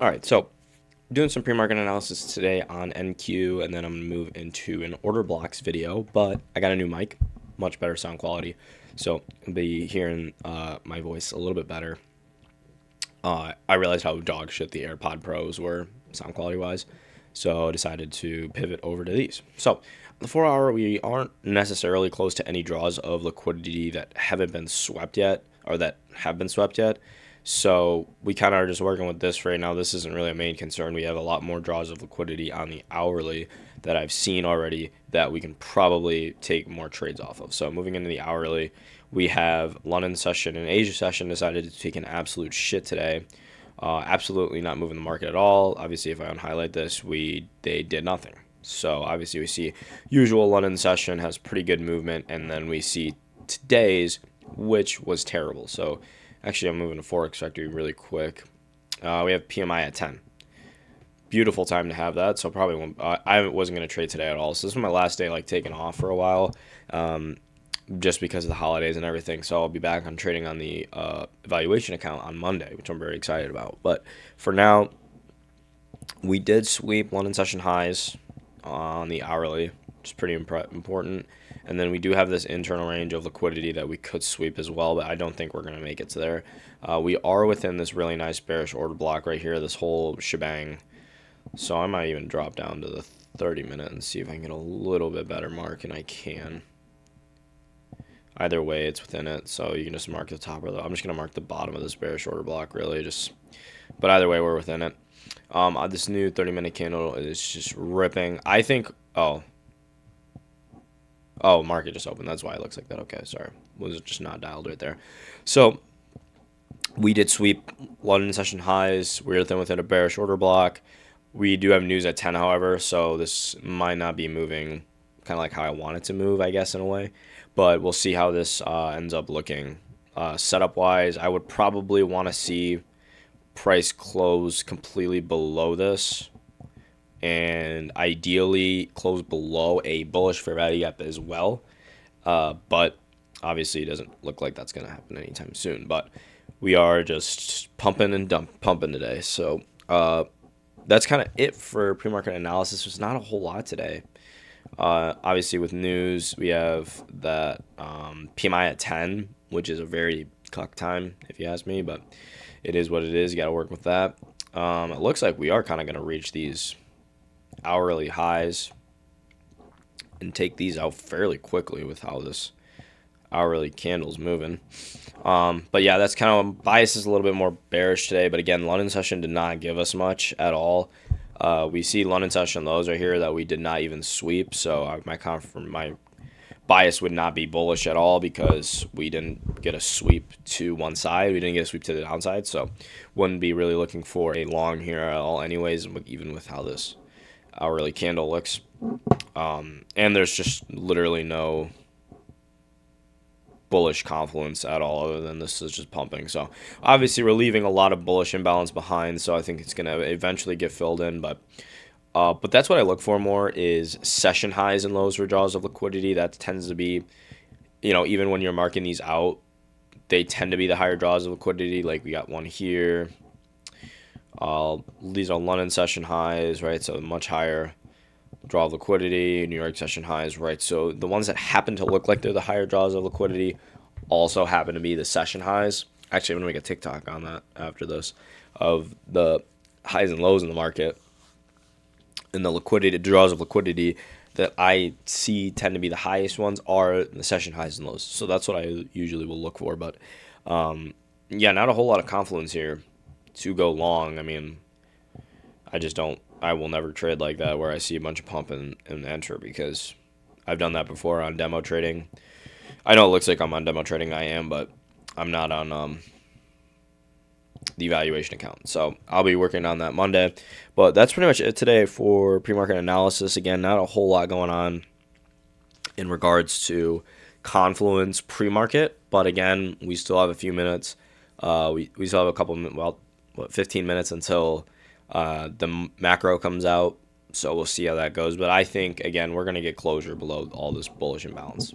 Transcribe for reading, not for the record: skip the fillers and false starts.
All right, so doing some pre-market analysis today on NQ, and then I'm gonna move into an order blocks video. But I got a new mic, much better sound quality, so I'll be hearing my voice a little bit better. I realized how dog shit the AirPod Pros were sound quality wise, so I decided to pivot over to these. So the 4 hour, we aren't necessarily close to any draws of liquidity that haven't been swept yet, or that have been swept yet. So we kind of are just working with this right now. This isn't really a main concern. We have a lot more draws of liquidity on the hourly that I've seen already that we can probably take more trades off of. So moving into the hourly, we have London session and Asia session decided to take an absolute shit today. Absolutely not moving the market at all. Obviously, if I unhighlight this, they did nothing. So obviously we see usual London session has pretty good movement, and then we see today's, which was terrible. So actually, I'm moving to Forex Factory really quick. We have PMI at 10. Beautiful time to have that. So probably won't, I wasn't going to trade today at all. So this is my last day, like taking off for a while, just because of the holidays and everything. So I'll be back on trading on the evaluation account on Monday, which I'm very excited about. But for now, we did sweep London session highs on the hourly, which is pretty important. And then we do have this internal range of liquidity that we could sweep as well, but I don't think we're going to make it to there. We are within this really nice bearish order block right here, this whole shebang. So I might even drop down to the 30-minute and see if I can get a little bit better mark, and I can. Either way, it's within it, so you can just mark the top or the. I'm just going to mark the bottom of this bearish order block, really. But either way, we're within it. This new 30-minute candle is just ripping. I think. Oh, market just opened. That's why it looks like that. Okay, sorry. Was just not dialed right there. So we did sweep London session highs. We're within a bearish order block. We do have news at 10, however, so this might not be moving kind of like how I want it to move, I guess, in a way. But we'll see how this ends up looking. Setup-wise, I would probably want to see price close completely below this, and ideally close below a bullish fair value gap as well. But obviously it doesn't look like that's going to happen anytime soon. But we are just pumping and pumping today. So that's kind of it for pre-market analysis. There's not a whole lot today. Obviously with news, we have that PMI at 10, which is a very cuck time, if you ask me. But it is what it is. You got to work with that. It looks like we are kind of going to reach these hourly highs and take these out fairly quickly with how this hourly candle's moving. But yeah, that's kind of bias is a little bit more bearish today. But again, London session did not give us much at all. We see London session lows right here that we did not even sweep. So my bias would not be bullish at all because we didn't get a sweep to one side. We didn't get a sweep to the downside. So wouldn't be really looking for a long here at all anyways, even with how this hourly candle looks. And there's just literally no bullish confluence at all other than this is just pumping. So obviously we're leaving a lot of bullish imbalance behind, so I think it's going to eventually get filled in. But that's what I look for more is session highs and lows for draws of liquidity. That tends to be, even when you're marking these out, they tend to be the higher draws of liquidity. Like we got one here. These are London session highs, right? So much higher draw of liquidity. New York session highs, right? So the ones that happen to look like they're the higher draws of liquidity also happen to be the session highs. Actually, I'm going to make a TikTok on that after this of the highs and lows in the market. And the liquidity draws of liquidity that I see tend to be the highest ones are the session highs and lows. So that's what I usually will look for. But yeah, not a whole lot of confluence here to go long. I mean, I will never trade like that where I see a bunch of pump and enter, because I've done that before on demo trading. I know it looks like I'm on demo trading. I am, but I'm not on the evaluation account. So I'll be working on that Monday. But that's pretty much it today for pre-market analysis. Again, not a whole lot going on in regards to confluence pre-market. But again, we still have a few minutes. We still have a couple, 15 minutes until the macro comes out. So we'll see how that goes. But I think, again, we're going to get closure below all this bullish imbalance.